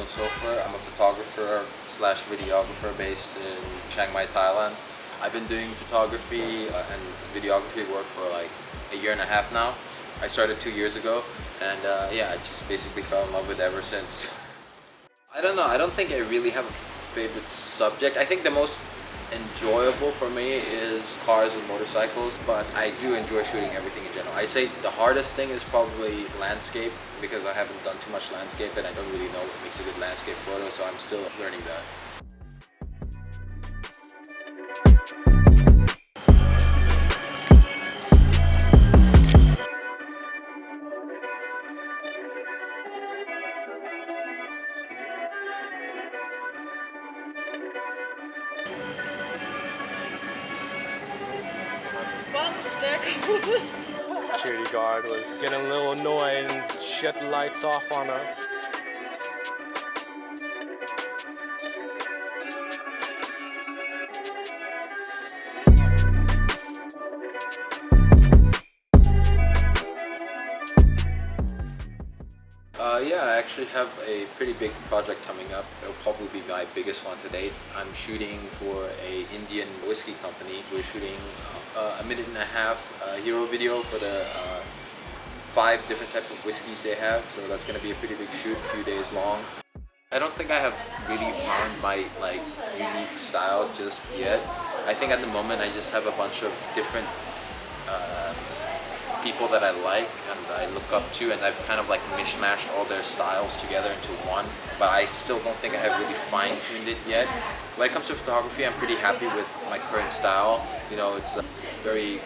Daniel Sofar. I'm a photographer slash videographer based in Chiang Mai, Thailand. I've been doing photography and videography work for like a year and a half now. I started 2 years ago, and yeah, I just basically fell in love with it ever since. I don't know, I don't think I really have a favorite subject. I think the most enjoyable for me is cars and motorcycles, but I do enjoy shooting everything in general. I say the hardest thing is probably landscape, because I haven't done too much landscape and I don't really know what makes a good landscape photo, so I'm still learning that. Security guard was getting a little annoyed and shut the lights off on us. Yeah, I actually have a pretty big project coming up. It'll probably be my biggest one to date. I'm shooting for a Indian whiskey company. We're shooting a minute and a half hero video for the 5 different types of whiskeys they have. So that's going to be a pretty big shoot, a few days long. I don't think I have really found my unique style just yet. I think at the moment I just have a bunch of different people that I like and I look up to, and I've kind of like mishmashed all their styles together into one, but I still don't think I have really fine-tuned it yet. When it comes to photography, I'm pretty happy with my current style. You know, it's very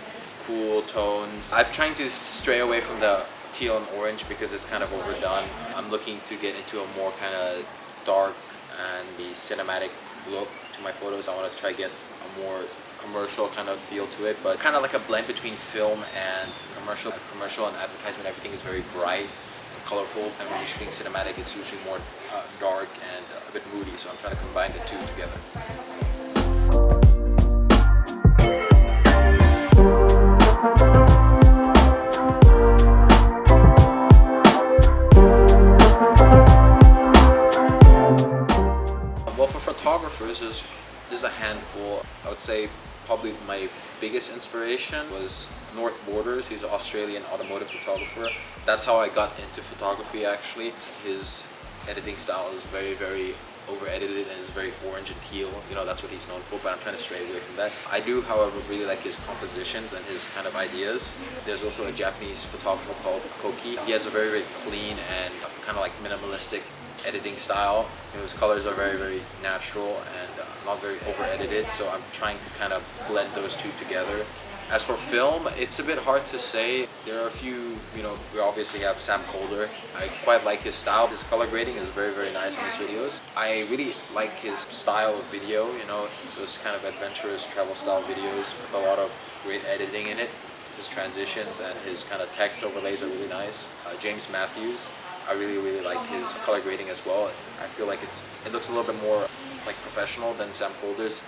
cool tones. I'm trying to stray away from the teal and orange because it's kind of overdone. I'm looking to get into a more kind of dark and the cinematic look to my photos. I want to try to get a more commercial kind of feel to it, but kind of like a blend between film and commercial. Commercial and advertisement, everything is very bright and colorful, and when you're shooting cinematic, it's usually more dark and a bit moody, so I'm trying to combine the two together. Well, for photographers, there's a handful. I would say probably my biggest inspiration was North Borders. He's an Australian automotive photographer. That's how I got into photography, actually. His editing style is very, very over-edited and is very orange and teal. You know, that's what he's known for, but I'm trying to stray away from that. I do, however, really like his compositions and his kind of ideas. There's also a Japanese photographer called Koki. He has a very, very clean and kind of like minimalistic editing style. You know, his colors are very, very natural and not very over-edited, so I'm trying to kind of blend those two together. As for film, it's a bit hard to say. There are a few, you know, we obviously have Sam Colder. I quite like his style. His color grading is very, very nice on his videos. I really like his style of video, you know, those kind of adventurous travel style videos with a lot of great editing in it. His transitions and his kind of text overlays are really nice. James Matthews, I really, really like his color grading as well. I feel like it looks a little bit more like professional than Sam Colder's.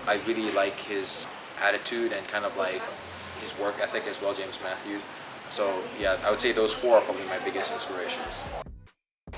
I really like his attitude and kind of like his work ethic as well, James Matthews. So yeah, I would say those 4 are probably my biggest inspirations.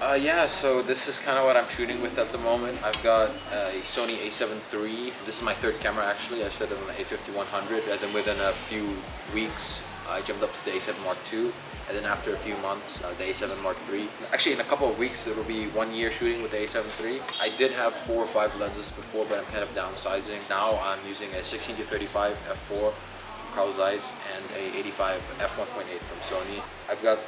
Yeah, so this is kind of what I'm shooting with at the moment. I've got a Sony a7 III. This is my 3rd camera actually. I shot it on the a5100, and then within a few weeks I jumped up to the a7 Mark II, and then after a few months the a7 Mark III. Actually, in a couple of weeks it'll be 1 year shooting with the a7 III. I did have 4 or 5 lenses before, but I'm kind of downsizing. Now I'm using a 16-35 f4 from Carl Zeiss and a 85 f1.8 from Sony. I've got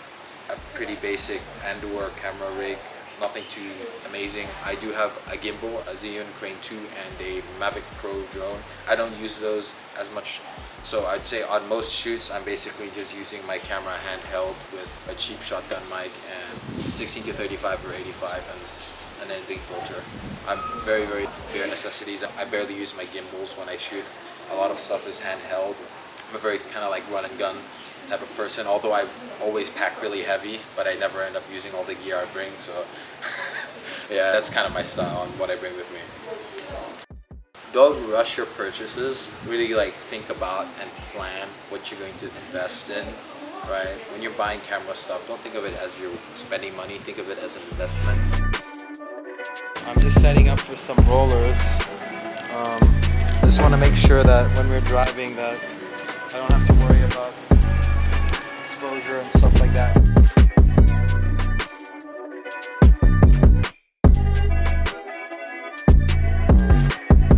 a pretty basic Andor camera rig, nothing too amazing. I do have a gimbal, a Zhiyun Crane 2, and a Mavic Pro drone. I don't use those as much, so I'd say on most shoots I'm basically just using my camera handheld with a cheap shotgun mic and 16-35 or 85 and an editing filter. I'm very, very bare necessities. I barely use my gimbals when I shoot. A lot of stuff is handheld. I'm a very kind of like run and gun type of person, although I always pack really heavy, but I never end up using all the gear I bring, so yeah, that's kind of my style and what I bring with me. Don't rush your purchases. Really like think about and plan what you're going to invest in, right? When you're buying camera stuff, don't think of it as you're spending money, think of it as an investment. I'm just setting up for some rollers. I just want to make sure that when we're driving that I don't have to worry about exposure and stuff like that.